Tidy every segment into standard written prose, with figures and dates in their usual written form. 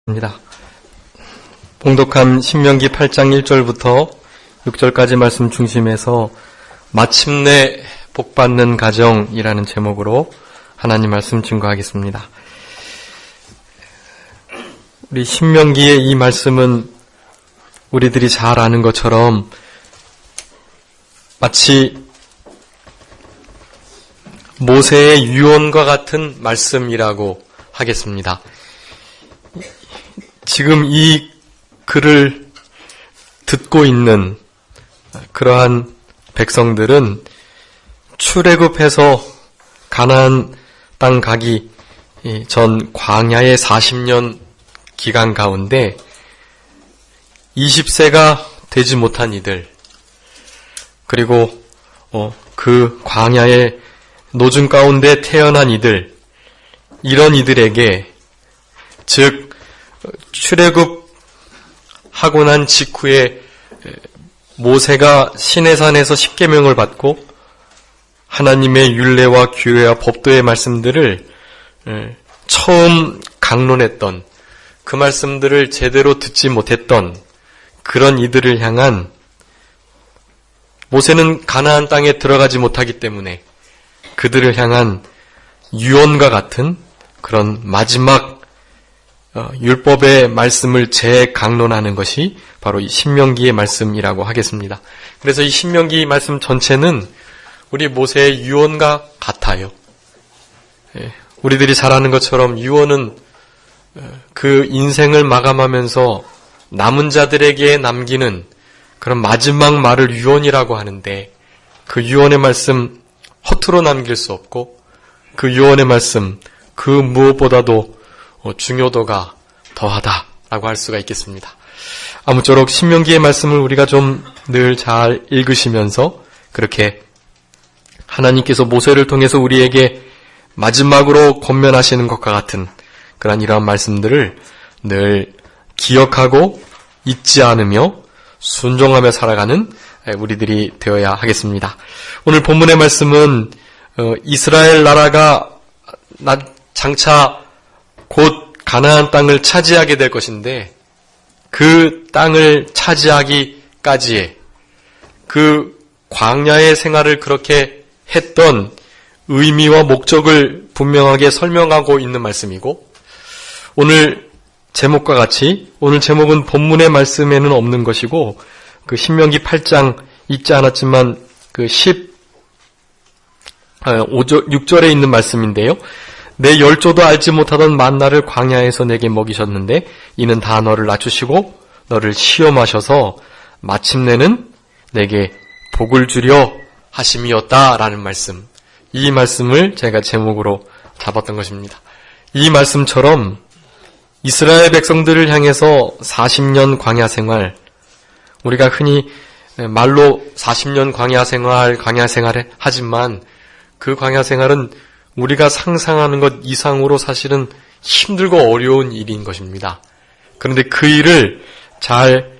입니다. 봉독한 신명기 8장 1절부터 6절까지 말씀 중심에서 마침내 복받는 가정이라는 제목으로 하나님 말씀 증거하겠습니다. 우리 신명기의 이 말씀은 우리들이 잘 아는 것처럼 마치 모세의 유언과 같은 말씀이라고 하겠습니다. 지금 이 글을 듣고 있는 그러한 백성들은 출애굽해서 가나안 땅 가기 전 광야의 40년 기간 가운데 20세가 되지 못한 이들, 그리고 그 광야의 노중 가운데 태어난 이들, 이런 이들에게, 즉 출애굽하고 난 직후에 모세가 시내산에서 십계명을 받고 하나님의 율례와 규례와 법도의 말씀들을 처음 강론했던, 그 말씀들을 제대로 듣지 못했던 그런 이들을 향한, 모세는 가나안 땅에 들어가지 못하기 때문에 그들을 향한 유언과 같은 그런 마지막 율법의 말씀을 재강론하는 것이 바로 이 신명기의 말씀이라고 하겠습니다. 그래서 이 신명기 말씀 전체는 우리 모세의 유언과 같아요. 우리들이 잘 아는 것처럼 유언은 그 인생을 마감하면서 남은 자들에게 남기는 그런 마지막 말을 유언이라고 하는데, 그 유언의 말씀 허투루 남길 수 없고, 그 유언의 말씀 그 무엇보다도 중요도가 더하다라고 할 수가 있겠습니다. 아무쪼록 신명기의 말씀을 우리가 좀 늘 잘 읽으시면서 그렇게 하나님께서 모세를 통해서 우리에게 마지막으로 권면하시는 것과 같은 그런 이러한 말씀들을 늘 기억하고 잊지 않으며 순종하며 살아가는 우리들이 되어야 하겠습니다. 오늘 본문의 말씀은 이스라엘 나라가 장차 곧 가나안 땅을 차지하게 될 것인데, 그 땅을 차지하기까지의 그 광야의 생활을 그렇게 했던 의미와 목적을 분명하게 설명하고 있는 말씀이고, 오늘 제목과 같이, 오늘 제목은 본문의 말씀에는 없는 것이고, 그 신명기 8장 읽지 않았지만 그 6절에 있는 말씀인데요. 내 열조도 알지 못하던 만나를 광야에서 내게 먹이셨는데 이는 다 너를 낮추시고 너를 시험하셔서 마침내는 내게 복을 주려 하심이었다라는 말씀. 이 말씀을 제가 제목으로 잡았던 것입니다. 이 말씀처럼 이스라엘 백성들을 향해서 40년 광야 생활, 우리가 흔히 말로 40년 광야 생활을 하지만 그 광야 생활은 우리가 상상하는 것 이상으로 사실은 힘들고 어려운 일인 것입니다. 그런데 그 일을 잘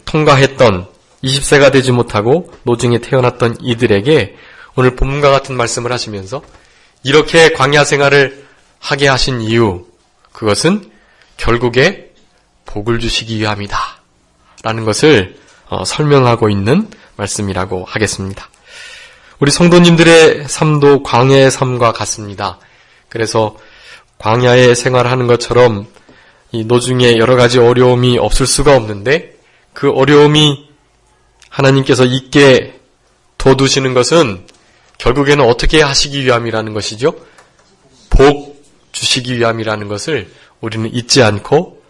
통과했던, 20세가 되지 못하고 노중에 태어났던 이들에게 오늘 본문과 같은 말씀을 하시면서 이렇게 광야 생활을 하게 하신 이유, 그것은 결국에 복을 주시기 위함이다 라는 것을 설명하고 있는 말씀이라고 하겠습니다. 우리 성도님들의 삶도 광야의 삶과 같습니다. 그래서 광야의 생활하는 것처럼 이 노중에 여러 가지 어려움이 없을 수가 없는데, 그 어려움이 하나님께서 있게 둬두시는 것은 결국에는 어떻게 하시기 위함이라는 것이죠. 복 주시기 위함이라는 것을 우리는 잊지 않고,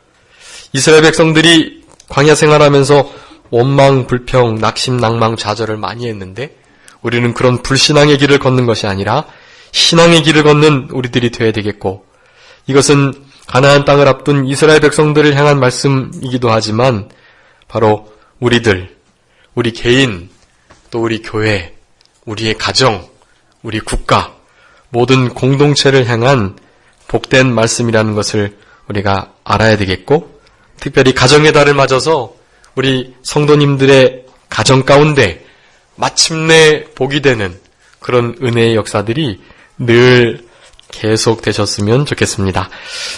이스라엘 백성들이 광야 생활하면서 원망, 불평, 낙심, 낭망, 좌절을 많이 했는데, 우리는 그런 불신앙의 길을 걷는 것이 아니라 신앙의 길을 걷는 우리들이 되어야 되겠고, 이것은 가나안 땅을 앞둔 이스라엘 백성들을 향한 말씀이기도 하지만 바로 우리들, 우리 개인, 또 우리 교회, 우리의 가정, 우리 국가, 모든 공동체를 향한 복된 말씀이라는 것을 우리가 알아야 되겠고, 특별히 가정의 달을 맞아서 우리 성도님들의 가정 가운데 마침내 복이 되는 그런 은혜의 역사들이 늘 계속되셨으면 좋겠습니다.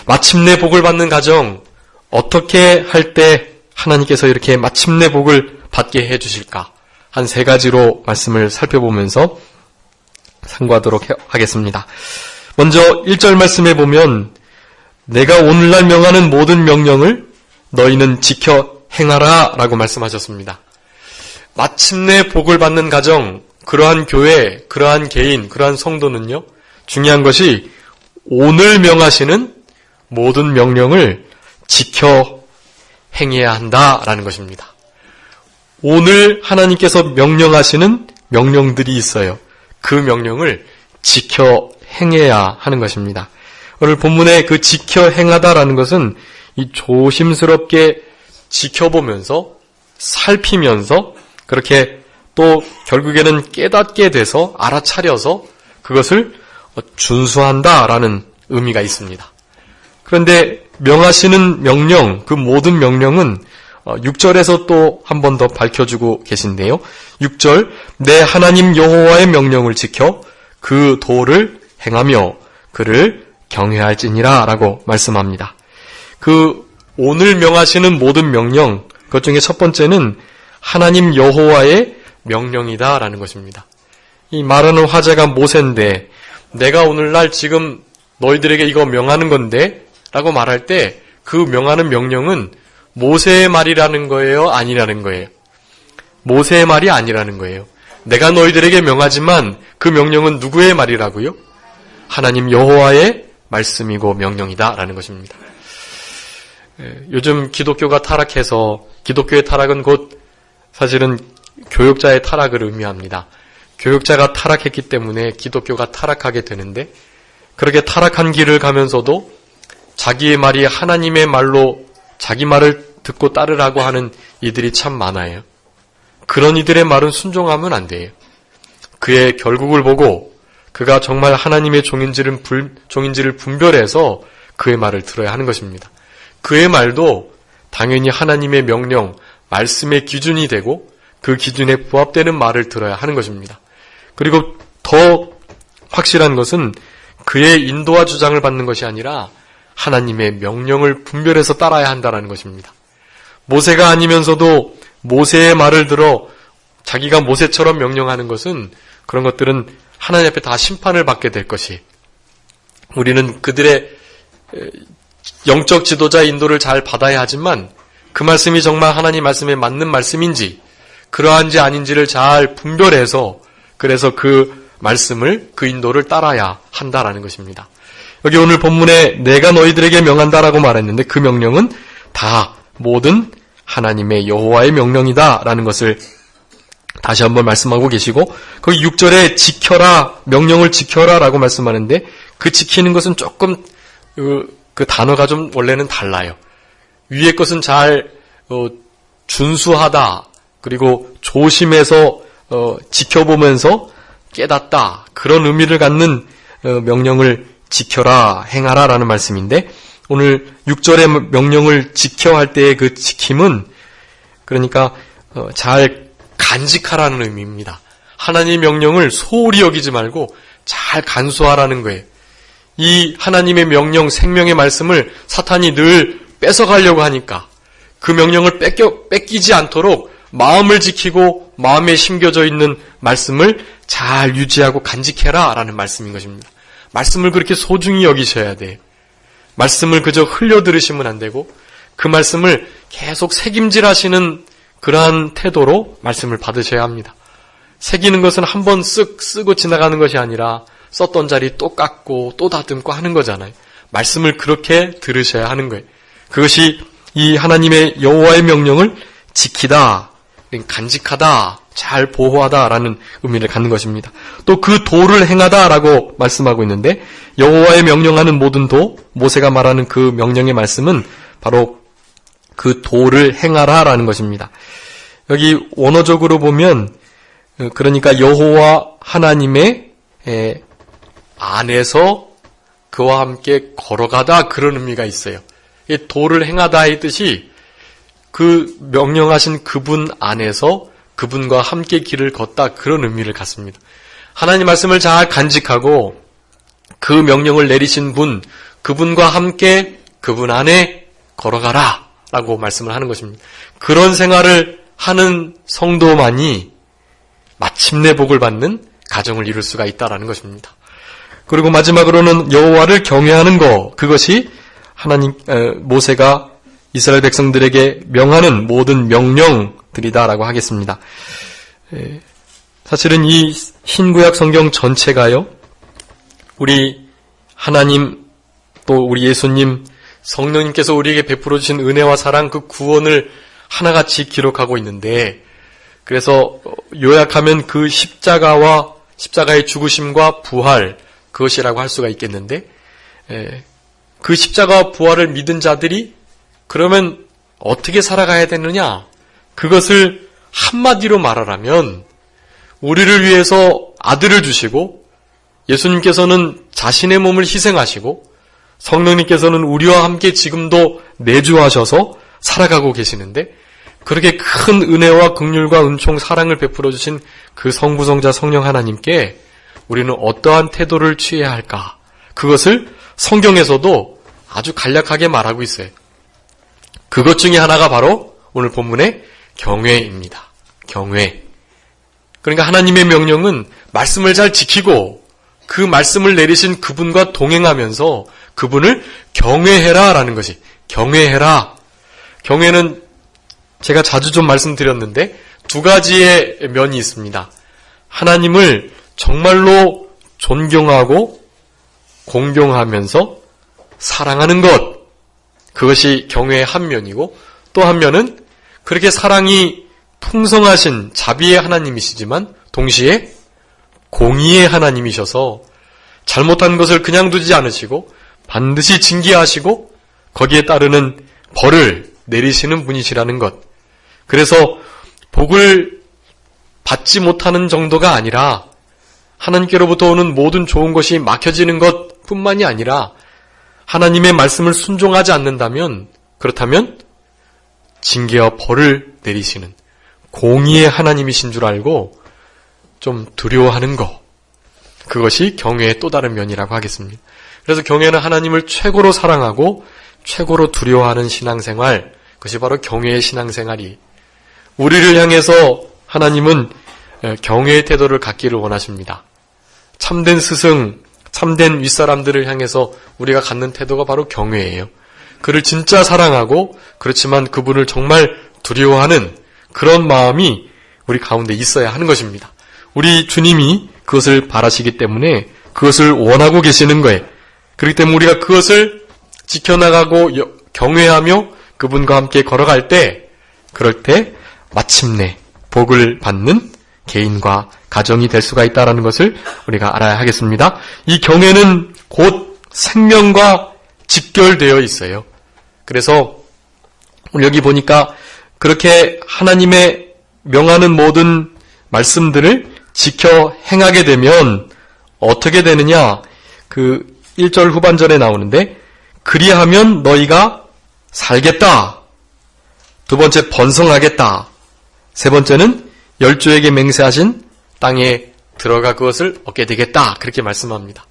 마침내 복을 받는 가정, 어떻게 할 때 하나님께서 이렇게 마침내 복을 받게 해주실까? 한 3가지로 말씀을 살펴보면서 상고하도록 하겠습니다. 먼저 1절 말씀에 보면 내가 오늘날 명하는 모든 명령을 너희는 지켜 행하라 라고 말씀하셨습니다. 마침내 복을 받는 가정, 그러한 교회, 그러한 개인, 그러한 성도는요, 중요한 것이 오늘 명하시는 모든 명령을 지켜 행해야 한다라는 것입니다. 오늘 하나님께서 명령하시는 명령들이 있어요. 그 명령을 지켜 행해야 하는 것입니다. 오늘 본문의 그 지켜 행하다라는 것은 이 조심스럽게 지켜보면서 살피면서 그렇게 또 결국에는 깨닫게 돼서 알아차려서 그것을 준수한다라는 의미가 있습니다. 그런데 명하시는 명령, 그 모든 명령은 6절에서 또 한 번 더 밝혀주고 계신데요. 6절, 내 하나님 여호와의 명령을 지켜 그 도를 행하며 그를 경외할지니라 라고 말씀합니다. 그 오늘 명하시는 모든 명령, 그것 중에 첫 번째는 하나님 여호와의 명령이다 라는 것입니다. 이 말하는 화제가 모세인데 내가 오늘날 지금 너희들에게 이거 명하는 건데 라고 말할 때 그 명하는 명령은 모세의 말이라는 거예요? 아니라는 거예요? 모세의 말이 아니라는 거예요. 내가 너희들에게 명하지만 그 명령은 누구의 말이라고요? 하나님 여호와의 말씀이고 명령이다 라는 것입니다. 요즘 기독교가 타락해서 기독교의 타락은 곧 사실은 교역자의 타락을 의미합니다. 교역자가 타락했기 때문에 기독교가 타락하게 되는데 그렇게 타락한 길을 가면서도 자기의 말이 하나님의 말로 자기 말을 듣고 따르라고 하는 이들이 참 많아요. 그런 이들의 말은 순종하면 안 돼요. 그의 결국을 보고 그가 정말 하나님의 종인지를 분별해서 그의 말을 들어야 하는 것입니다. 그의 말도 당연히 하나님의 명령, 말씀의 기준이 되고 그 기준에 부합되는 말을 들어야 하는 것입니다. 그리고 더 확실한 것은 그의 인도와 주장을 받는 것이 아니라 하나님의 명령을 분별해서 따라야 한다는 것입니다. 모세가 아니면서도 모세의 말을 들어 자기가 모세처럼 명령하는 것은 그런 것들은 하나님 앞에 다 심판을 받게 될 것이 우리는 그들의 영적 지도자 인도를 잘 받아야 하지만 그 말씀이 정말 하나님 말씀에 맞는 말씀인지 그러한지 아닌지를 잘 분별해서 그래서 그 말씀을 그 인도를 따라야 한다라는 것입니다. 여기 오늘 본문에 내가 너희들에게 명한다라고 말했는데 그 명령은 다 모든 하나님의 여호와의 명령이다라는 것을 다시 한번 말씀하고 계시고 거기 6절에 지켜라, 명령을 지켜라라고 말씀하는데 그 지키는 것은 조금 그 단어가 좀 원래는 달라요. 위의 것은 잘 준수하다 그리고 조심해서 지켜보면서 깨닫다 그런 의미를 갖는 명령을 지켜라, 행하라라는 말씀인데 오늘 6절의 명령을 지켜 할 때의 그 지킴은 그러니까 잘 간직하라는 의미입니다. 하나님의 명령을 소홀히 여기지 말고 잘 간수하라는 거예요. 이 하나님의 명령, 생명의 말씀을 사탄이 늘 뺏어가려고 하니까 그 명령을 뺏기지 않도록 마음을 지키고 마음에 심겨져 있는 말씀을 잘 유지하고 간직해라 라는 말씀인 것입니다. 말씀을 그렇게 소중히 여기셔야 돼요. 말씀을 그저 흘려 들으시면 안 되고 그 말씀을 계속 새김질하시는 그러한 태도로 말씀을 받으셔야 합니다. 새기는 것은 한 번 쓰고 지나가는 것이 아니라 썼던 자리 또 깎고 또 다듬고 하는 거잖아요. 말씀을 그렇게 들으셔야 하는 거예요. 그것이 이 하나님의 여호와의 명령을 지키다, 간직하다, 잘 보호하다라는 의미를 갖는 것입니다. 또 그 도를 행하다라고 말씀하고 있는데 여호와의 명령하는 모든 도, 모세가 말하는 그 명령의 말씀은 바로 그 도를 행하라라는 것입니다. 여기 원어적으로 보면 그러니까 여호와 하나님의 안에서 그와 함께 걸어가다 그런 의미가 있어요. 도를 행하다의 뜻이 그 명령하신 그분 안에서 그분과 함께 길을 걷다 그런 의미를 갖습니다. 하나님 말씀을 잘 간직하고 그 명령을 내리신 분, 그분과 함께 그분 안에 걸어가라 라고 말씀을 하는 것입니다. 그런 생활을 하는 성도만이 마침내 복을 받는 가정을 이룰 수가 있다라는 것입니다. 그리고 마지막으로는 여호와를 경외하는 것, 그것이 모세가 이스라엘 백성들에게 명하는 모든 명령들이다라고 하겠습니다. 사실은 이 흰구약 성경 전체가요, 우리 하나님 또 우리 예수님 성령님께서 우리에게 베풀어 주신 은혜와 사랑, 그 구원을 하나같이 기록하고 있는데, 그래서 요약하면 그 십자가의 죽으심과 부활, 그것이라고 할 수가 있겠는데, 그 십자가와 부활을 믿은 자들이 그러면 어떻게 살아가야 되느냐? 그것을 한마디로 말하라면, 우리를 위해서 아들을 주시고, 예수님께서는 자신의 몸을 희생하시고, 성령님께서는 우리와 함께 지금도 내주하셔서 살아가고 계시는데, 그렇게 큰 은혜와 긍휼과 은총, 사랑을 베풀어 주신 그 성부성자 성령 하나님께 우리는 어떠한 태도를 취해야 할까? 그것을 성경에서도 아주 간략하게 말하고 있어요. 그것 중에 하나가 바로 오늘 본문의 경외입니다. 경외. 그러니까 하나님의 명령은 말씀을 잘 지키고 그 말씀을 내리신 그분과 동행하면서 그분을 경외해라라는 것이, 경외해라. 경외는 제가 자주 좀 말씀드렸는데 두 가지의 면이 있습니다. 하나님을 정말로 존경하고 공경하면서 사랑하는 것, 그것이 경외의 한 면이고, 또 한 면은 그렇게 사랑이 풍성하신 자비의 하나님이시지만 동시에 공의의 하나님이셔서 잘못한 것을 그냥 두지 않으시고 반드시 징계하시고 거기에 따르는 벌을 내리시는 분이시라는 것. 그래서 복을 받지 못하는 정도가 아니라 하나님께로부터 오는 모든 좋은 것이 막혀지는 것 뿐만이 아니라 하나님의 말씀을 순종하지 않는다면, 그렇다면 징계와 벌을 내리시는 공의의 하나님이신 줄 알고 좀 두려워하는 것, 그것이 경외의 또 다른 면이라고 하겠습니다. 그래서 경외는 하나님을 최고로 사랑하고 최고로 두려워하는 신앙생활, 그것이 바로 경외의 신앙생활이, 우리를 향해서 하나님은 경외의 태도를 갖기를 원하십니다. 참된 스승, 참된 윗사람들을 향해서 우리가 갖는 태도가 바로 경외예요. 그를 진짜 사랑하고 그렇지만 그분을 정말 두려워하는 그런 마음이 우리 가운데 있어야 하는 것입니다. 우리 주님이 그것을 바라시기 때문에 그것을 원하고 계시는 거예요. 그렇기 때문에 우리가 그것을 지켜나가고 경외하며 그분과 함께 걸어갈 때, 그럴 때 마침내 복을 받는 개인과 가정이 될 수가 있다는 것을 우리가 알아야 하겠습니다. 이 경외는 곧 생명과 직결되어 있어요. 그래서 여기 보니까 그렇게 하나님의 명하는 모든 말씀들을 지켜 행하게 되면 어떻게 되느냐? 그 1절 후반절에 나오는데, 그리하면 너희가 살겠다. 두 번째, 번성하겠다. 세 번째는 열조에게 맹세하신 땅에 들어가 그것을 얻게 되겠다. 그렇게 말씀합니다.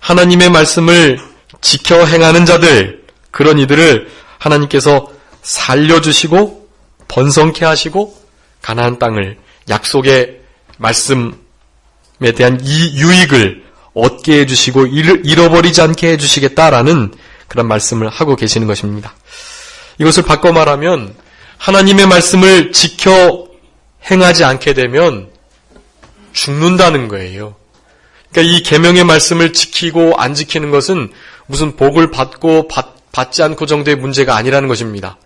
하나님의 말씀을 지켜 행하는 자들, 그런 이들을 하나님께서 살려주시고 번성케 하시고 가나안 땅을, 약속의 말씀에 대한 이 유익을 얻게 해주시고 잃어버리지 않게 해주시겠다라는 그런 말씀을 하고 계시는 것입니다. 이것을 바꿔 말하면 하나님의 말씀을 지켜 행하지 않게 되면 죽는다는 거예요. 그러니까 이 계명의 말씀을 지키고 안 지키는 것은 무슨 복을 받고 받지 않고 정도의 문제가 아니라는 것입니다.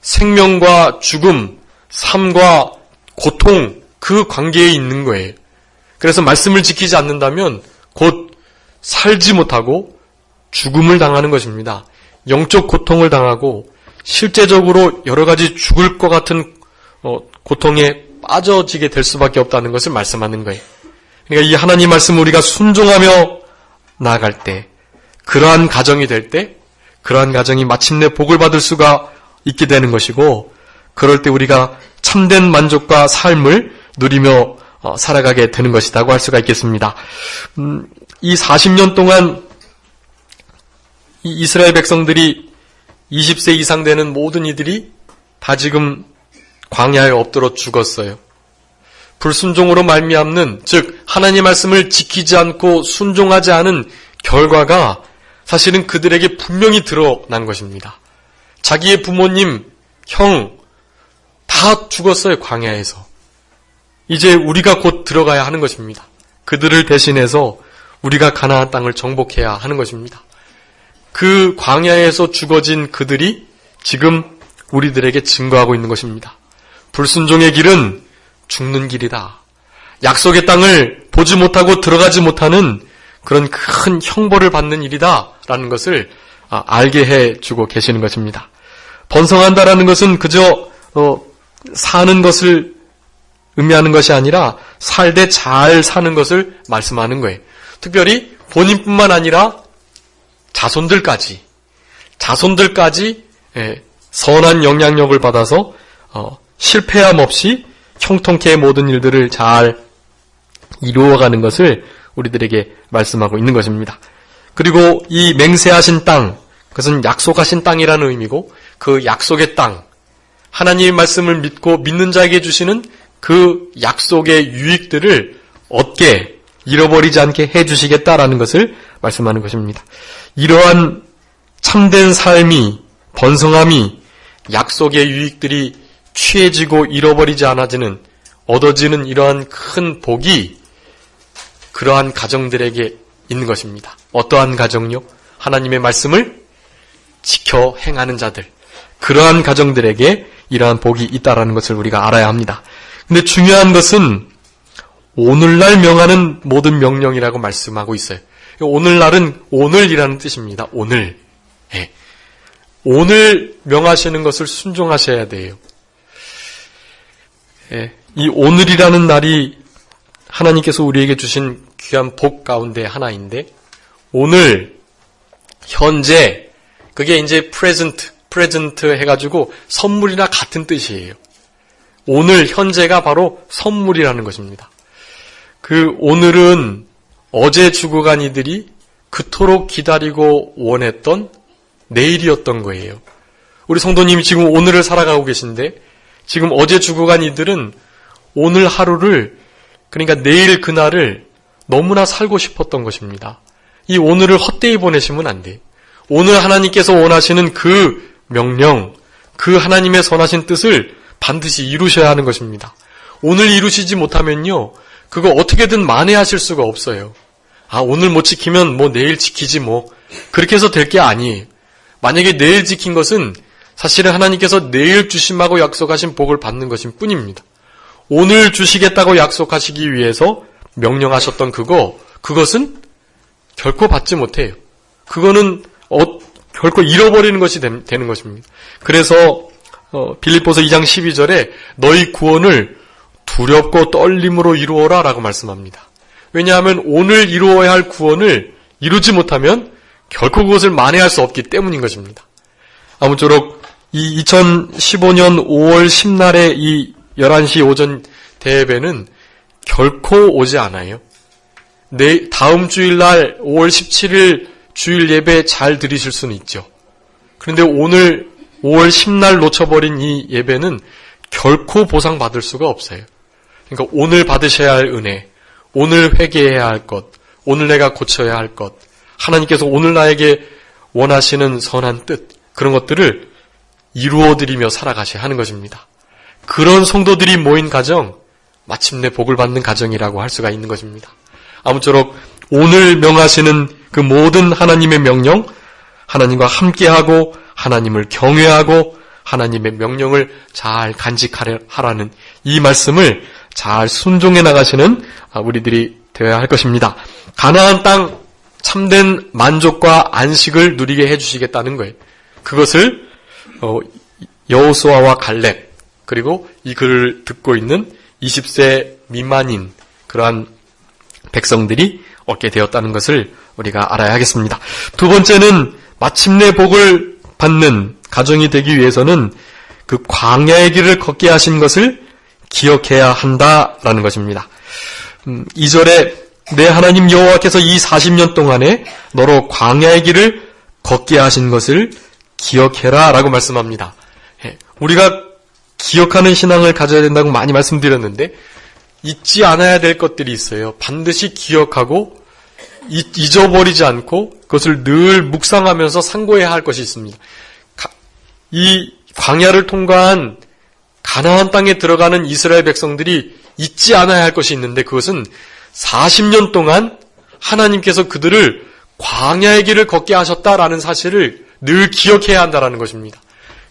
생명과 죽음, 삶과 고통, 그 관계에 있는 거예요. 그래서 말씀을 지키지 않는다면 곧 살지 못하고 죽음을 당하는 것입니다. 영적 고통을 당하고 실제적으로 여러 가지 죽을 것 같은 고통에 빠져지게 될 수밖에 없다는 것을 말씀하는 거예요. 그러니까 이 하나님 말씀을 우리가 순종하며 나아갈 때, 그러한 가정이 될 때, 그러한 가정이 마침내 복을 받을 수가 있게 되는 것이고, 그럴 때 우리가 참된 만족과 삶을 누리며 살아가게 되는 것이라고 할 수가 있겠습니다. 이 40년 동안 이 이스라엘 백성들이 20세 이상 되는 모든 이들이 다 지금 광야에 엎드러 죽었어요. 불순종으로 말미암는, 즉 하나님의 말씀을 지키지 않고 순종하지 않은 결과가 사실은 그들에게 분명히 드러난 것입니다. 자기의 부모님, 형 다 죽었어요. 광야에서. 이제 우리가 곧 들어가야 하는 것입니다. 그들을 대신해서 우리가 가나안 땅을 정복해야 하는 것입니다. 그 광야에서 죽어진 그들이 지금 우리들에게 증거하고 있는 것입니다. 불순종의 길은 죽는 길이다. 약속의 땅을 보지 못하고 들어가지 못하는 그런 큰 형벌을 받는 일이다 라는 것을 알게 해주고 계시는 것입니다. 번성한다라는 것은 그저 사는 것을 의미하는 것이 아니라 살되 잘 사는 것을 말씀하는 거예요. 특별히 본인뿐만 아니라 자손들까지 선한 영향력을 받아서 실패함 없이 형통케 모든 일들을 잘 이루어가는 것을 우리들에게 말씀하고 있는 것입니다. 그리고 이 맹세하신 땅, 그것은 약속하신 땅이라는 의미고 그 약속의 땅, 하나님의 말씀을 믿고 믿는 자에게 주시는 그 약속의 유익들을 얻게 잃어버리지 않게 해주시겠다라는 것을 말씀하는 것입니다. 이러한 참된 삶이, 번성함이 약속의 유익들이 취해지고 잃어버리지 않아지는, 얻어지는 이러한 큰 복이 그러한 가정들에게 있는 것입니다. 어떠한 가정요? 하나님의 말씀을 지켜 행하는 자들, 그러한 가정들에게 이러한 복이 있다라는 것을 우리가 알아야 합니다. 근데 중요한 것은 오늘날 명하는 모든 명령이라고 말씀하고 있어요. 오늘날은 오늘이라는 뜻입니다. 오늘. 네. 오늘 명하시는 것을 순종하셔야 돼요. 네. 이 오늘이라는 날이 하나님께서 우리에게 주신 귀한 복 가운데 하나인데, 오늘, 현재, 그게 이제 프레젠트 해가지고 선물이나 같은 뜻이에요. 오늘, 현재가 바로 선물이라는 것입니다. 그 오늘은 어제 죽어간 이들이 그토록 기다리고 원했던 내일이었던 거예요. 우리 성도님이 지금 오늘을 살아가고 계신데, 지금 어제 죽어간 이들은 오늘 하루를, 그러니까 내일 그날을 너무나 살고 싶었던 것입니다. 이 오늘을 헛되이 보내시면 안 돼. 오늘 하나님께서 원하시는 그 명령, 그 하나님의 선하신 뜻을 반드시 이루셔야 하는 것입니다. 오늘 이루시지 못하면요, 그거 어떻게든 만회하실 수가 없어요. 오늘 못 지키면 뭐 내일 지키지 뭐. 그렇게 해서 될 게 아니에요. 만약에 내일 지킨 것은 사실은 하나님께서 내일 주심하고 약속하신 복을 받는 것일 뿐입니다. 오늘 주시겠다고 약속하시기 위해서 명령하셨던 그것은 결코 받지 못해요. 그거는 결코 잃어버리는 것이 되는 것입니다. 그래서 빌립보서 2장 12절에 너희 구원을 두렵고 떨림으로 이루어라 라고 말씀합니다. 왜냐하면 오늘 이루어야 할 구원을 이루지 못하면 결코 그것을 만회할 수 없기 때문인 것입니다. 아무쪼록 이 2015년 5월 10날의 이 11시 오전 대예배는 결코 오지 않아요. 다음 주일날 5월 17일 주일 예배 잘 들으실 수는 있죠. 그런데 오늘 5월 10날 놓쳐버린 이 예배는 결코 보상받을 수가 없어요. 그러니까 오늘 받으셔야 할 은혜, 오늘 회개해야 할 것, 오늘 내가 고쳐야 할 것, 하나님께서 오늘 나에게 원하시는 선한 뜻, 그런 것들을 이루어드리며 살아가셔야 하는 것입니다. 그런 성도들이 모인 가정, 마침내 복을 받는 가정이라고 할 수가 있는 것입니다. 아무쪼록 오늘 명하시는 그 모든 하나님의 명령, 하나님과 함께하고 하나님을 경외하고 하나님의 명령을 잘 간직하라는 이 말씀을 잘 순종해 나가시는 우리들이 되어야 할 것입니다. 가나안 땅 참된 만족과 안식을 누리게 해주시겠다는 거예요. 그것을 여호수아와 갈렙, 그리고 이 글을 듣고 있는 20세 미만인 그러한 백성들이 얻게 되었다는 것을 우리가 알아야 하겠습니다. 두 번째는 마침내 복을 받는 가정이 되기 위해서는 그 광야의 길을 걷게 하신 것을 기억해야 한다라는 것입니다. 2절에 내 하나님 여호와께서 이 40년 동안에 너로 광야의 길을 걷게 하신 것을 기억해라 라고 말씀합니다. 우리가 기억하는 신앙을 가져야 된다고 많이 말씀드렸는데 잊지 않아야 될 것들이 있어요. 반드시 기억하고 잊어버리지 않고 그것을 늘 묵상하면서 상고해야 할 것이 있습니다. 이 광야를 통과한 가나안 땅에 들어가는 이스라엘 백성들이 잊지 않아야 할 것이 있는데 그것은 40년 동안 하나님께서 그들을 광야의 길을 걷게 하셨다라는 사실을 늘 기억해야 한다는 것입니다.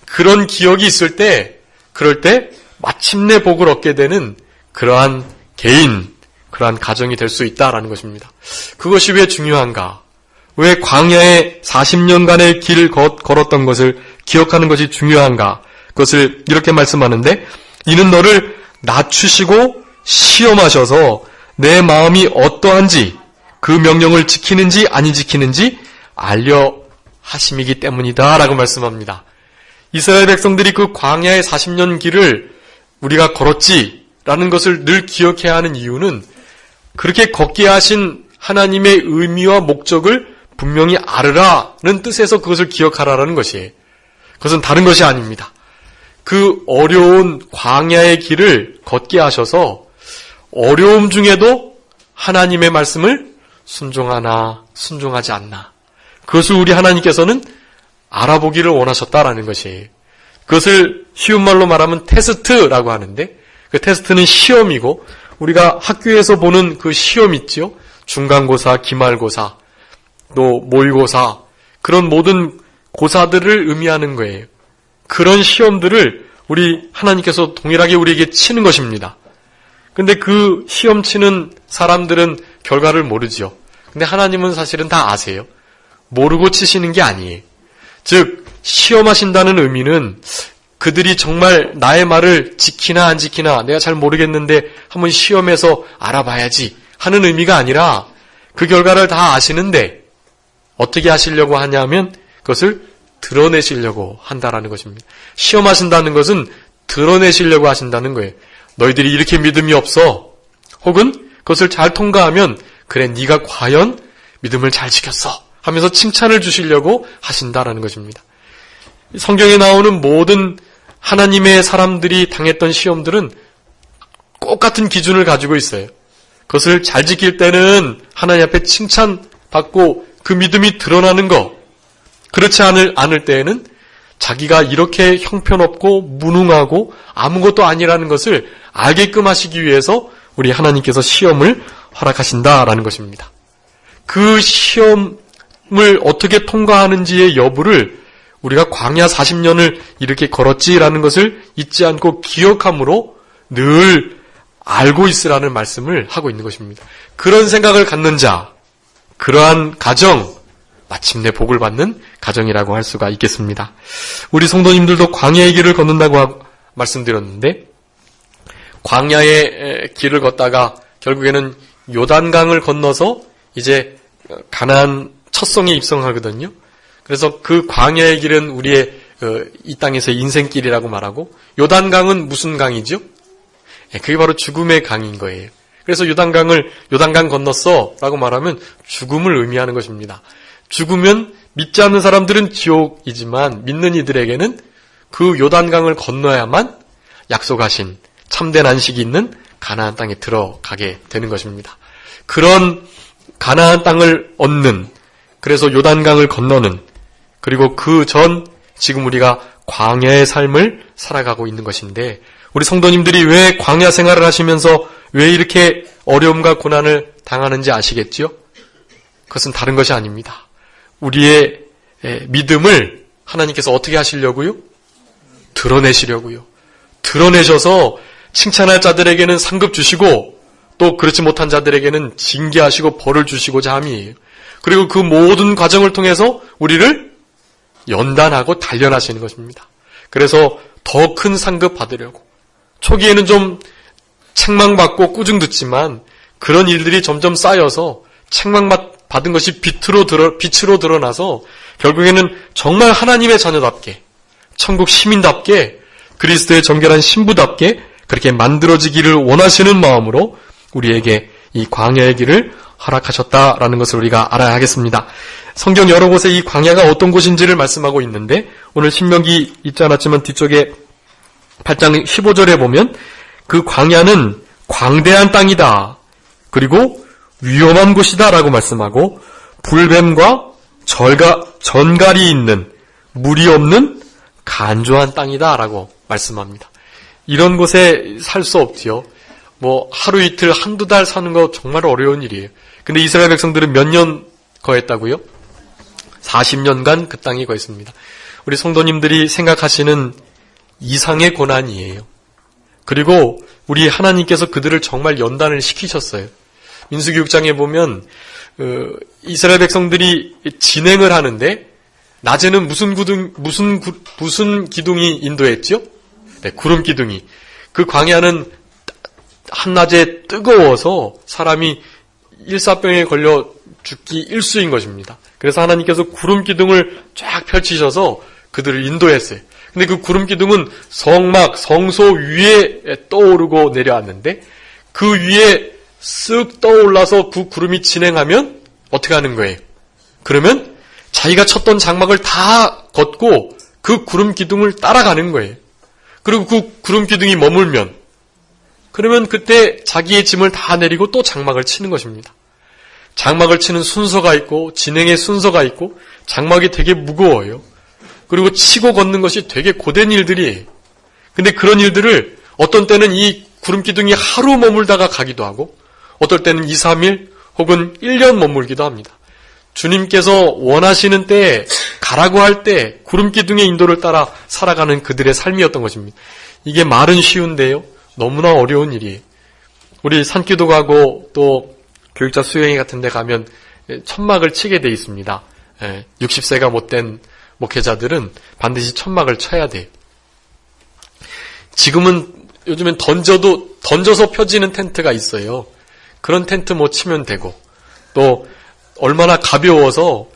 그런 기억이 있을 때, 그럴 때 마침내 복을 얻게 되는 그러한 개인, 그러한 가정이 될 수 있다라는 것입니다. 그것이 왜 중요한가? 왜 광야의 40년간의 길을 걸었던 것을 기억하는 것이 중요한가? 그것을 이렇게 말씀하는데 이는 너를 낮추시고 시험하셔서 내 마음이 어떠한지 그 명령을 지키는지 아니 지키는지 알려 하심이기 때문이다 라고 말씀합니다. 이스라엘 백성들이 그 광야의 40년 길을 우리가 걸었지라는 것을 늘 기억해야 하는 이유는 그렇게 걷게 하신 하나님의 의미와 목적을 분명히 알으라는 뜻에서 그것을 기억하라는 것이에요. 그것은 다른 것이 아닙니다. 그 어려운 광야의 길을 걷게 하셔서 어려움 중에도 하나님의 말씀을 순종하나 순종하지 않나 그것을 우리 하나님께서는 알아보기를 원하셨다라는 것이에요. 그것을 쉬운 말로 말하면 테스트라고 하는데 그 테스트는 시험이고 우리가 학교에서 보는 그 시험 있지요. 중간고사, 기말고사, 또 모의고사 그런 모든 고사들을 의미하는 거예요. 그런 시험들을 우리 하나님께서 동일하게 우리에게 치는 것입니다. 근데 그 시험 치는 사람들은 결과를 모르지요. 근데 하나님은 사실은 다 아세요. 모르고 치시는 게 아니에요. 즉 시험하신다는 의미는 그들이 정말 나의 말을 지키나 안 지키나 내가 잘 모르겠는데 한번 시험해서 알아봐야지 하는 의미가 아니라 그 결과를 다 아시는데 어떻게 하시려고 하냐면 그것을 드러내시려고 한다라는 것입니다. 시험하신다는 것은 드러내시려고 하신다는 거예요. 너희들이 이렇게 믿음이 없어. 혹은 그것을 잘 통과하면 그래 네가 과연 믿음을 잘 지켰어 하면서 칭찬을 주시려고 하신다라는 것입니다. 성경에 나오는 모든 하나님의 사람들이 당했던 시험들은 똑같은 기준을 가지고 있어요. 그것을 잘 지킬 때는 하나님 앞에 칭찬받고 그 믿음이 드러나는 것. 그렇지 않을 때에는 자기가 이렇게 형편없고 무능하고 아무것도 아니라는 것을 알게끔 하시기 위해서 우리 하나님께서 시험을 허락하신다라는 것입니다. 그 시험을 어떻게 통과하는지의 여부를 우리가 광야 40년을 이렇게 걸었지라는 것을 잊지 않고 기억함으로 늘 알고 있으라는 말씀을 하고 있는 것입니다. 그런 생각을 갖는 자, 그러한 가정, 마침내 복을 받는 가정이라고 할 수가 있겠습니다. 우리 성도님들도 광야의 길을 걷는다고 말씀드렸는데 광야의 길을 걷다가 결국에는 요단강을 건너서 이제 가나안 첫성에 입성하거든요. 그래서 그 광야의 길은 우리의 이 땅에서 인생길이라고 말하고 요단강은 무슨 강이죠? 그게 바로 죽음의 강인 거예요. 그래서 요단강 건넜어 라고 말하면 죽음을 의미하는 것입니다. 죽으면 믿지 않는 사람들은 지옥이지만 믿는 이들에게는 그 요단강을 건너야만 약속하신 참된 안식이 있는 가나안 땅에 들어가게 되는 것입니다. 그런 가나안 땅을 얻는, 그래서 요단강을 건너는, 그리고 그 전 지금 우리가 광야의 삶을 살아가고 있는 것인데 우리 성도님들이 왜 광야 생활을 하시면서 왜 이렇게 어려움과 고난을 당하는지 아시겠지요? 그것은 다른 것이 아닙니다. 우리의 믿음을 하나님께서 어떻게 하시려고요? 드러내시려고요. 드러내셔서 칭찬할 자들에게는 상급 주시고 또 그렇지 못한 자들에게는 징계하시고 벌을 주시고자 함이에요. 그리고 그 모든 과정을 통해서 우리를 연단하고 단련하시는 것입니다. 그래서 더 큰 상급 받으려고. 초기에는 좀 책망받고 꾸중 듣지만 그런 일들이 점점 쌓여서 책망받은 것이 빛으로 드러나서 결국에는 정말 하나님의 자녀답게, 천국 시민답게, 그리스도의 정결한 신부답게 그렇게 만들어지기를 원하시는 마음으로 우리에게 이 광야의 길을 허락하셨다라는 것을 우리가 알아야 하겠습니다. 성경 여러 곳에 이 광야가 어떤 곳인지를 말씀하고 있는데 오늘 신명기 읽지 않았지만 뒤쪽에 8장 15절에 보면 그 광야는 광대한 땅이다. 그리고 위험한 곳이다 라고 말씀하고 불뱀과 전갈이 있는 물이 없는 간조한 땅이다 라고 말씀합니다. 이런 곳에 살 수 없지요. 하루 이틀 한두 달 사는 거 정말 어려운 일이에요. 근데 이스라엘 백성들은 몇 년 거했다고요? 40년간 그 땅에 거했습니다. 우리 성도님들이 생각하시는 이상의 고난이에요. 그리고 우리 하나님께서 그들을 정말 연단을 시키셨어요. 민수기 6장에 보면 이스라엘 백성들이 진행을 하는데 낮에는 무슨 기둥이 인도했죠? 네, 구름 기둥이. 그 광야는 한낮에 뜨거워서 사람이 일사병에 걸려 죽기 일수인 것입니다. 그래서 하나님께서 구름 기둥을 쫙 펼치셔서 그들을 인도했어요. 근데 그 구름 기둥은 성소 위에 떠오르고 내려왔는데 그 위에 쓱 떠올라서 그 구름이 진행하면 어떻게 하는 거예요? 그러면 자기가 쳤던 장막을 다 걷고 그 구름 기둥을 따라가는 거예요. 그리고 그 구름 기둥이 머물면 그러면 그때 자기의 짐을 다 내리고 또 장막을 치는 것입니다. 장막을 치는 순서가 있고 진행의 순서가 있고 장막이 되게 무거워요. 그리고 치고 걷는 것이 되게 고된 일들이에요. 근데 그런 일들을 어떤 때는 이 구름 기둥이 하루 머물다가 가기도 하고 어떨 때는 2, 3일 혹은 1년 머물기도 합니다. 주님께서 원하시는 때에 가라고 할 때 구름 기둥의 인도를 따라 살아가는 그들의 삶이었던 것입니다. 이게 말은 쉬운데요. 너무나 어려운 일이에요. 우리 산기도 가고 또 교육자 수행회 같은 데 가면 천막을 치게 돼 있습니다. 60세가 못된 목회자들은 반드시 천막을 쳐야 돼요. 요즘엔 던져서 펴지는 텐트가 있어요. 그런 텐트 치면 되고 또 얼마나 가벼워서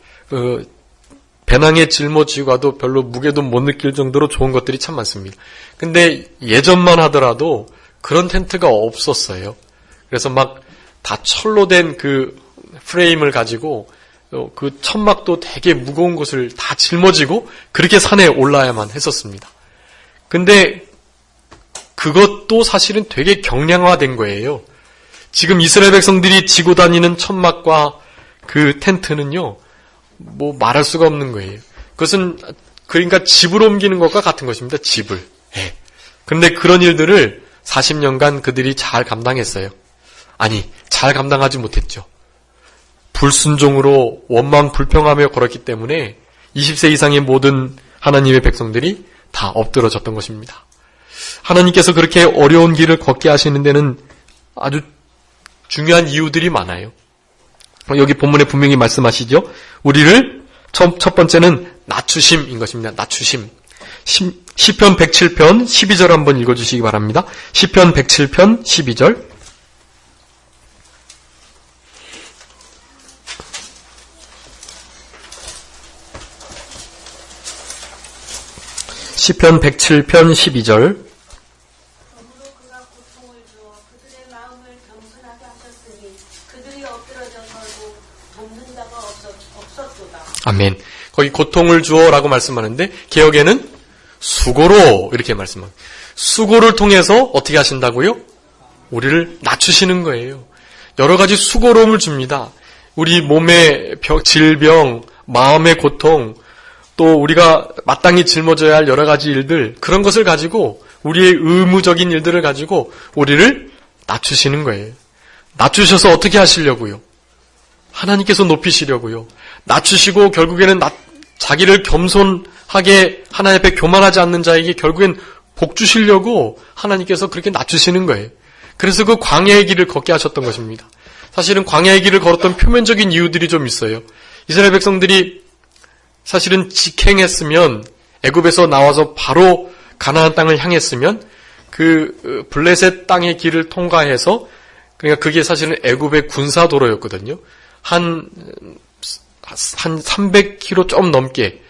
배낭에 짊어지고 가도 별로 무게도 못 느낄 정도로 좋은 것들이 참 많습니다. 근데 예전만 하더라도 그런 텐트가 없었어요. 그래서 막 다 철로 된 그 프레임을 가지고 그 천막도 되게 무거운 것을 다 짊어지고 그렇게 산에 올라야만 했었습니다. 근데 그것도 사실은 되게 경량화된 거예요. 지금 이스라엘 백성들이 지고 다니는 천막과 그 텐트는요, 말할 수가 없는 거예요. 그것은 그러니까 집을 옮기는 것과 같은 것입니다. 집을. 예. 그런데 그런 일들을 40년간 그들이 잘 감당했어요. 아니, 잘 감당하지 못했죠. 불순종으로 원망 불평하며 걸었기 때문에 20세 이상의 모든 하나님의 백성들이 다 엎드러졌던 것입니다. 하나님께서 그렇게 어려운 길을 걷게 하시는 데는 아주 중요한 이유들이 많아요. 여기 본문에 분명히 말씀하시죠. 우리를 첫 번째는 낮추심인 것입니다. 낮추심. 시편 107편 12절 한번 읽어주시기 바랍니다. 시편 107편 12절. 시편 107편 12절. 아멘. 거기 고통을 주어라고 말씀하는데 개역에는 수고로 이렇게 말씀합니다. 수고를 통해서 어떻게 하신다고요? 우리를 낮추시는 거예요. 여러 가지 수고로움을 줍니다. 우리 몸의 질병, 마음의 고통, 또 우리가 마땅히 짊어져야 할 여러 가지 일들, 그런 것을 가지고 우리의 의무적인 일들을 가지고 우리를 낮추시는 거예요. 낮추셔서 어떻게 하시려고요? 하나님께서 높이시려고요. 낮추시고 결국에는 자기를 겸손하게 하나님 앞에 교만하지 않는 자에게 결국엔 복 주시려고 하나님께서 그렇게 낮추시는 거예요. 그래서 그 광야의 길을 걷게 하셨던 것입니다. 사실은 광야의 길을 걸었던 표면적인 이유들이 좀 있어요. 이스라엘 백성들이 사실은 직행했으면 애굽에서 나와서 바로 가나안 땅을 향했으면 그 블레셋 땅의 길을 통과해서 그러니까 그게 사실은 애굽의 군사도로였거든요. 한 300km 좀 넘게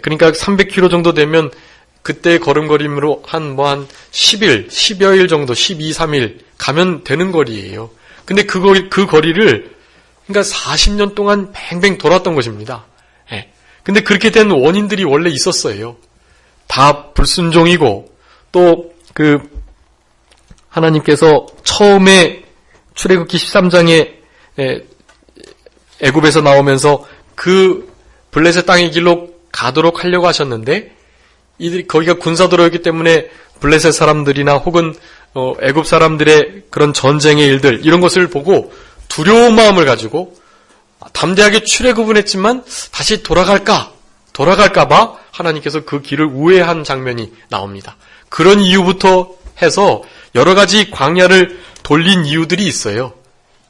그러니까 300km 정도 되면 그때 걸음걸이로 한 10일, 10여일 정도, 12, 3일 가면 되는 거리예요. 근데 그 거리를 그러니까 40년 동안 뱅뱅 돌았던 것입니다. 예. 근데 그렇게 된 원인들이 원래 있었어요. 다 불순종이고 또 하나님께서 처음에 출애굽기 13장에 애굽에서 나오면서 그 블레셋 땅의 길로 가도록 하려고 하셨는데 이들이 거기가 군사도로였기 때문에 블레셋 사람들이나 혹은 애굽 사람들의 그런 전쟁의 일들 이런 것을 보고 두려운 마음을 가지고 담대하게 출애굽은 했지만 다시 돌아갈까 봐 하나님께서 그 길을 우회한 장면이 나옵니다. 그런 이유부터 해서 여러 가지 광야를 돌린 이유들이 있어요.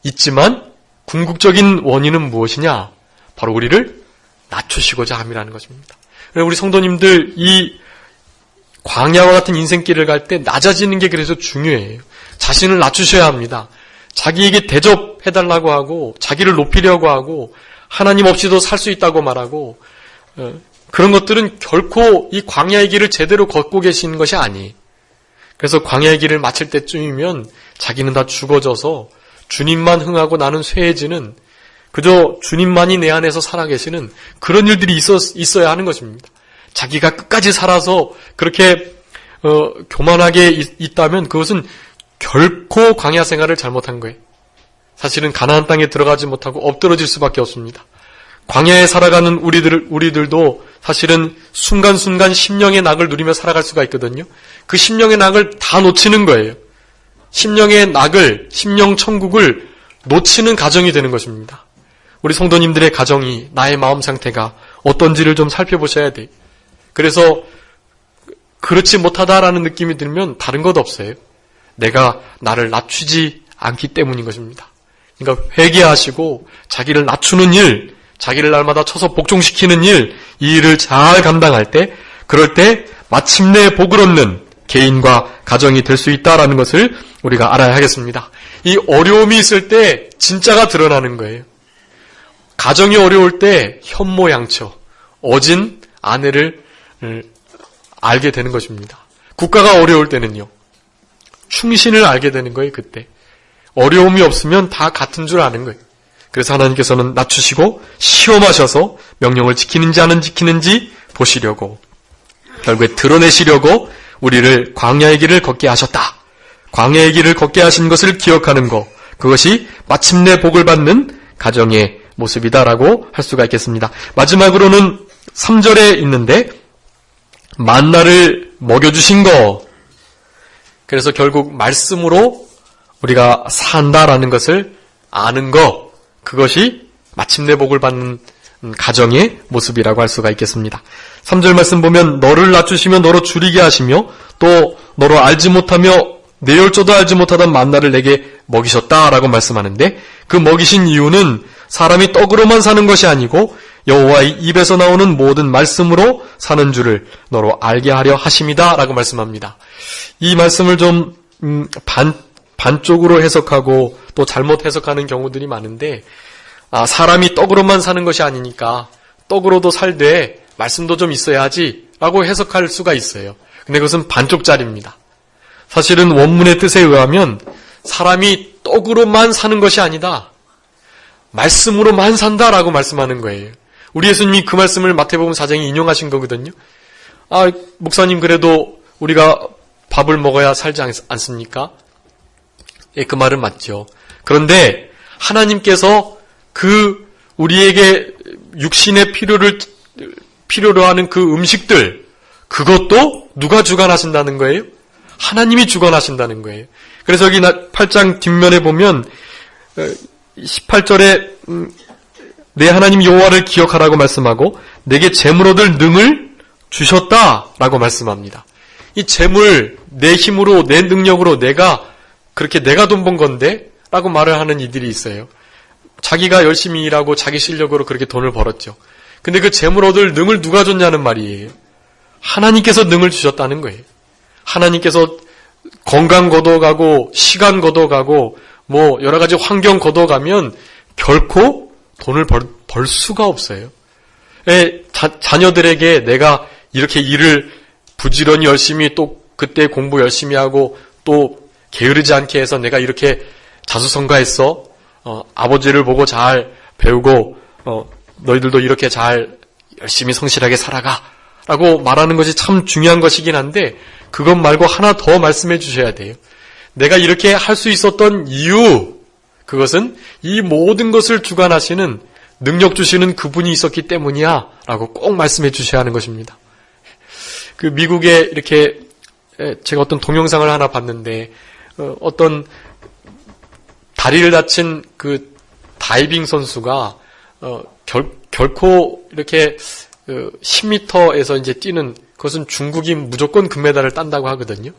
있지만 궁극적인 원인은 무엇이냐? 바로 우리를 낮추시고자 함이라는 것입니다. 우리 성도님들 이 광야와 같은 인생길을 갈 때 낮아지는 게 그래서 중요해요. 자신을 낮추셔야 합니다. 자기에게 대접해달라고 하고 자기를 높이려고 하고 하나님 없이도 살 수 있다고 말하고 그런 것들은 결코 이 광야의 길을 제대로 걷고 계시는 것이 아니에요. 그래서 광야의 길을 마칠 때쯤이면 자기는 다 죽어져서 주님만 흥하고 나는 쇠해지는 그저 주님만이 내 안에서 살아계시는 그런 일들이 있어야 하는 것입니다. 자기가 끝까지 살아서 그렇게 교만하게 있다면 그것은 결코 광야 생활을 잘못한 거예요. 사실은 가나안 땅에 들어가지 못하고 엎드러질 수밖에 없습니다. 광야에 살아가는 우리들도 사실은 순간순간 심령의 낙을 누리며 살아갈 수가 있거든요. 그 심령의 낙을 다 놓치는 거예요. 심령의 낙을, 심령 천국을 놓치는 가정이 되는 것입니다. 우리 성도님들의 가정이, 나의 마음 상태가 어떤지를 좀 살펴보셔야 돼요. 그래서 그렇지 못하다라는 느낌이 들면 다른 것 없어요. 내가 나를 낮추지 않기 때문인 것입니다. 그러니까 회개하시고 자기를 낮추는 일, 자기를 날마다 쳐서 복종시키는 일, 이 일을 잘 감당할 때, 그럴 때 마침내 복을 얻는 개인과 가정이 될 수 있다라는 것을 우리가 알아야 하겠습니다. 이 어려움이 있을 때 진짜가 드러나는 거예요. 가정이 어려울 때 현모양처, 어진 아내를 알게 되는 것입니다. 국가가 어려울 때는요, 충신을 알게 되는 거예요, 그때. 어려움이 없으면 다 같은 줄 아는 거예요. 그래서 하나님께서는 낮추시고 시험하셔서 명령을 지키는지 안 지키는지 보시려고, 결국에 드러내시려고 우리를 광야의 길을 걷게 하셨다. 광야의 길을 걷게 하신 것을 기억하는 것, 그것이 마침내 복을 받는 가정의 모습이다라고 할 수가 있겠습니다. 마지막으로는 3절에 있는데 만나를 먹여주신 것, 그래서 결국 말씀으로 우리가 산다라는 것을 아는 것, 그것이 마침내 복을 받는 가정의 모습이라고 할 수가 있겠습니다. 3절 말씀 보면 너를 낮추시며 너로 줄이게 하시며 또 너로 알지 못하며 내 열조도 알지 못하던 만나를 내게 먹이셨다라고 말씀하는데, 그 먹이신 이유는 사람이 떡으로만 사는 것이 아니고 여호와의 입에서 나오는 모든 말씀으로 사는 줄을 너로 알게 하려 하심이다 라고 말씀합니다. 이 말씀을 좀 반쪽으로 해석하고 또 잘못 해석하는 경우들이 많은데, 사람이 떡으로만 사는 것이 아니니까 떡으로도 살되 말씀도 좀 있어야지 라고 해석할 수가 있어요. 근데 그것은 반쪽짜리입니다. 사실은 원문의 뜻에 의하면 사람이 떡으로만 사는 것이 아니다, 말씀으로만 산다라고 말씀하는 거예요. 우리 예수님이 그 말씀을 마태복음 4장에 인용하신 거거든요. 목사님, 그래도 우리가 밥을 먹어야 살지 않습니까? 예, 그 말은 맞죠. 그런데 하나님께서 그 우리에게 육신의 필요로 하는 그 음식들, 그것도 누가 주관하신다는 거예요? 하나님이 주관하신다는 거예요. 그래서 여기 8장 뒷면에 보면 18절에 내 하나님 여호와를 기억하라고 말씀하고 내게 재물 얻을 능을 주셨다라고 말씀합니다. 이 재물, 내 힘으로, 내 능력으로 내가 돈 번 건데 라고 말을 하는 이들이 있어요. 자기가 열심히 일하고 자기 실력으로 그렇게 돈을 벌었죠. 근데 그 재물 얻을 능을 누가 줬냐는 말이에요. 하나님께서 능을 주셨다는 거예요. 하나님께서 건강 걷어가고 시간 걷어가고 뭐 여러 가지 환경 걷어가면 결코 돈을 벌 수가 없어요. 자녀들에게 내가 이렇게 일을 부지런히 열심히 또 그때 공부 열심히 하고 또 게으르지 않게 해서 내가 이렇게 자수성가했어, 아버지를 보고 잘 배우고 너희들도 이렇게 잘 열심히 성실하게 살아가 라고 말하는 것이 참 중요한 것이긴 한데 그것 말고 하나 더 말씀해 주셔야 돼요. 내가 이렇게 할 수 있었던 이유, 그것은 이 모든 것을 주관하시는 능력 주시는 그분이 있었기 때문이야 라고 꼭 말씀해 주셔야 하는 것입니다. 그 미국에 이렇게 제가 어떤 동영상을 하나 봤는데 어떤 다리를 다친 그 다이빙 선수가 결코 이렇게 10m에서 이제 뛰는 그것은 중국이 무조건 금메달을 딴다고 하거든요.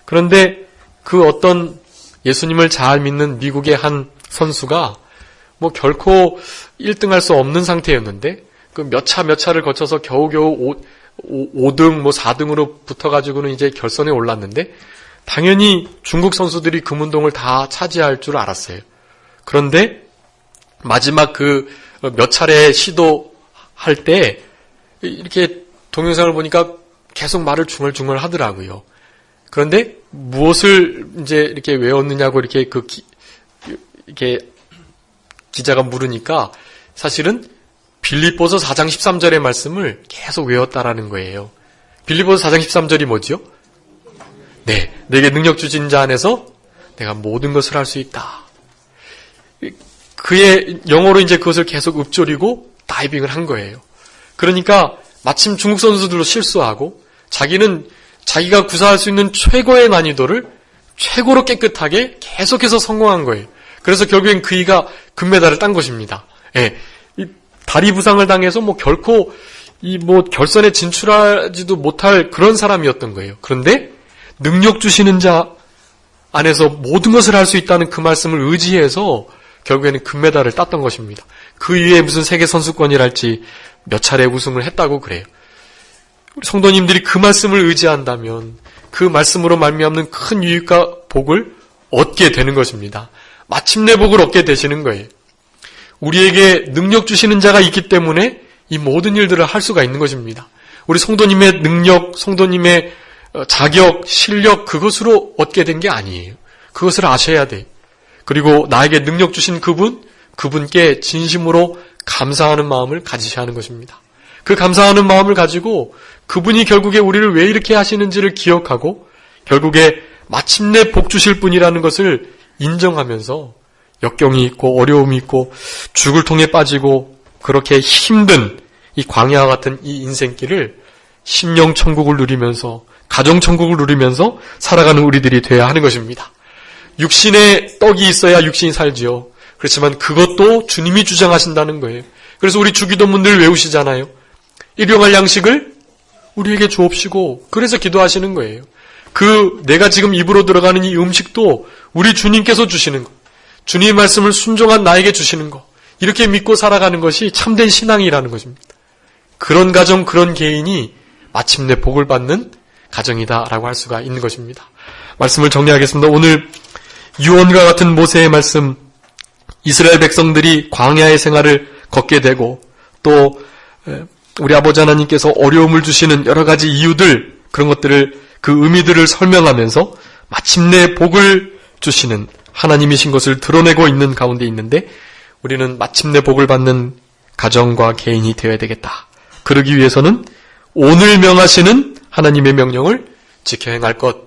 그런데 그 어떤 예수님을 잘 믿는 미국의 한 선수가 뭐 결코 1등할 수 없는 상태였는데 그 몇 차를 거쳐서 겨우겨우 5등 뭐 4등으로 붙어가지고는 이제 결선에 올랐는데 당연히 중국 선수들이 금운동을 다 차지할 줄 알았어요. 그런데 마지막 그 몇 차례 시도할 때 이렇게 동영상을 보니까 계속 말을 중얼중얼 하더라고요. 그런데 무엇을 이제 이렇게 외웠느냐고 이렇게 이렇게 기자가 물으니까 사실은 빌립보서 4장 13절의 말씀을 계속 외웠다라는 거예요. 빌립보서 4장 13절이 뭐죠? 네, 내게 능력 주신 자 안에서 내가 모든 것을 할 수 있다. 그의 영어로 이제 그것을 계속 읊조리고 다이빙을 한 거예요. 그러니까 마침 중국 선수들도 실수하고 자기는 자기가 구사할 수 있는 최고의 난이도를 최고로 깨끗하게 계속해서 성공한 거예요. 그래서 결국엔 그이가 금메달을 딴 것입니다. 예. 이 다리 부상을 당해서 뭐 결코 결선에 진출하지도 못할 그런 사람이었던 거예요. 그런데 능력 주시는 자 안에서 모든 것을 할 수 있다는 그 말씀을 의지해서 결국에는 금메달을 땄던 것입니다. 그 이후에 무슨 세계 선수권이랄지 몇 차례 우승을 했다고 그래요. 우리 성도님들이 그 말씀을 의지한다면 그 말씀으로 말미암는 큰 유익과 복을 얻게 되는 것입니다. 마침내 복을 얻게 되시는 거예요. 우리에게 능력 주시는 자가 있기 때문에 이 모든 일들을 할 수가 있는 것입니다. 우리 성도님의 능력, 성도님의 자격, 실력 그것으로 얻게 된 게 아니에요. 그것을 아셔야 돼. 그리고 나에게 능력 주신 그분께 진심으로 감사하는 마음을 가지셔야 하는 것입니다. 그 감사하는 마음을 가지고 그분이 결국에 우리를 왜 이렇게 하시는지를 기억하고 결국에 마침내 복 주실 분이라는 것을 인정하면서 역경이 있고 어려움이 있고 죽을 통에 빠지고 그렇게 힘든 이 광야와 같은 이 인생길을 심령 천국을 누리면서 가정 천국을 누리면서 살아가는 우리들이 되어야 하는 것입니다. 육신에 떡이 있어야 육신이 살지요. 그렇지만 그것도 주님이 주장하신다는 거예요. 그래서 우리 주기도문들 외우시잖아요. 일용할 양식을 우리에게 주옵시고 그래서 기도하시는 거예요. 내가 지금 입으로 들어가는 이 음식도 우리 주님께서 주시는 거. 주님의 말씀을 순종한 나에게 주시는 거. 이렇게 믿고 살아가는 것이 참된 신앙이라는 것입니다. 그런 가정, 그런 개인이 마침내 복을 받는 가정이다라고 할 수가 있는 것입니다. 말씀을 정리하겠습니다. 오늘 유언과 같은 모세의 말씀, 이스라엘 백성들이 광야의 생활을 걷게 되고 또 우리 아버지 하나님께서 어려움을 주시는 여러 가지 이유들, 그런 것들을 그 의미들을 설명하면서 마침내 복을 주시는 하나님이신 것을 드러내고 있는 가운데 있는데 우리는 마침내 복을 받는 가정과 개인이 되어야 되겠다. 그러기 위해서는 오늘 명하시는 하나님의 명령을 지켜 행할 것.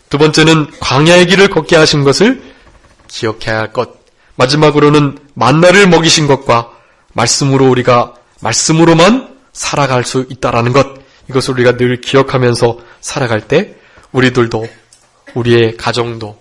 두 번째는 광야의 길을 걷게 하신 것을 기억해야 할 것. 마지막으로는 만나를 먹이신 것과 말씀으로만 살아갈 수 있다라는 것. 이것을 우리가 늘 기억하면서 살아갈 때 우리들도, 우리의 가정도,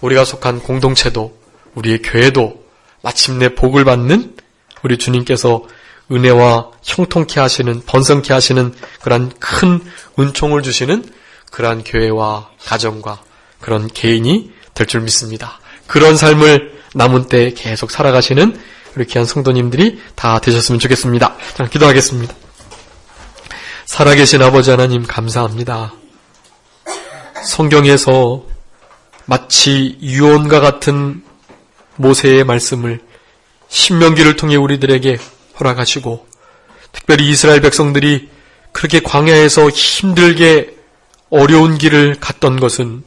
우리가 속한 공동체도, 우리의 교회도 마침내 복을 받는 우리 주님께서 은혜와 형통케 하시는, 번성케 하시는 그러한 큰 은총을 주시는 그러한 교회와 가정과 그런 개인이 될 줄 믿습니다. 그런 삶을 남은 때 계속 살아가시는 우리 귀한 성도님들이 다 되셨으면 좋겠습니다. 자, 기도하겠습니다. 살아계신 아버지 하나님 감사합니다. 성경에서 마치 유언과 같은 모세의 말씀을 신명기를 통해 우리들에게 허락하시고 특별히 이스라엘 백성들이 그렇게 광야에서 힘들게 어려운 길을 갔던 것은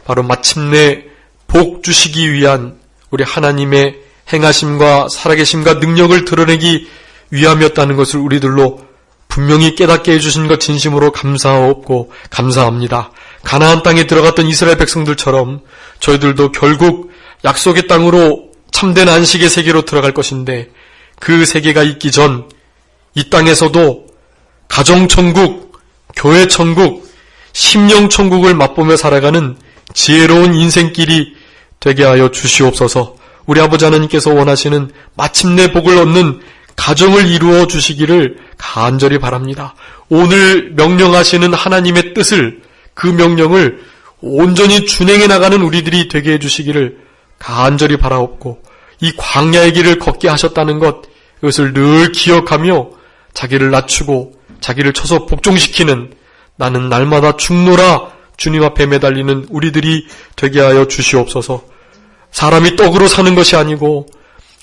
바로 마침내 복 주시기 위한 우리 하나님의 행하심과 살아계심과 능력을 드러내기 위함이었다는 것을 우리들로 분명히 깨닫게 해주신 것 진심으로 감사하옵고 감사합니다. 가나안 땅에 들어갔던 이스라엘 백성들처럼 저희들도 결국 약속의 땅으로 참된 안식의 세계로 들어갈 것인데, 그 세계가 있기 전 이 땅에서도 가정천국, 교회천국, 심령천국을 맛보며 살아가는 지혜로운 인생길이 되게 하여 주시옵소서. 우리 아버지 하나님께서 원하시는 마침내 복을 얻는 가정을 이루어 주시기를 간절히 바랍니다. 오늘 명령하시는 하나님의 뜻을, 그 명령을 온전히 준행해 나가는 우리들이 되게 해주시기를 간절히 바라옵고, 이 광야의 길을 걷게 하셨다는 것, 이것을 늘 기억하며 자기를 낮추고 자기를 쳐서 복종시키는, 나는 날마다 죽노라 주님 앞에 매달리는 우리들이 되게 하여 주시옵소서. 사람이 떡으로 사는 것이 아니고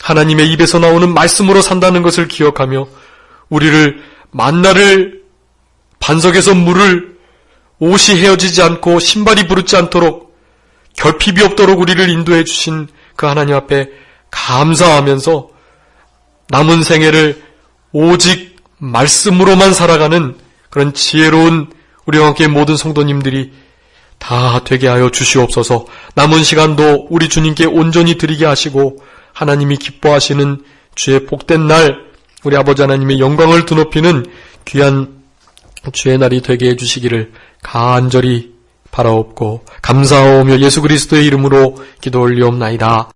하나님의 입에서 나오는 말씀으로 산다는 것을 기억하며, 우리를 만나를, 반석에서 물을, 옷이 헤어지지 않고 신발이 부르지 않도록, 결핍이 없도록 우리를 인도해 주신 그 하나님 앞에 감사하면서 남은 생애를 오직 말씀으로만 살아가는 그런 지혜로운 우리와 함께 모든 성도님들이 다 되게 하여 주시옵소서. 남은 시간도 우리 주님께 온전히 드리게 하시고, 하나님이 기뻐하시는 주의 복된 날, 우리 아버지 하나님의 영광을 드높이는 귀한 주의 날이 되게 해주시기를 간절히 바라옵고 감사하오며 예수 그리스도의 이름으로 기도 올리옵나이다.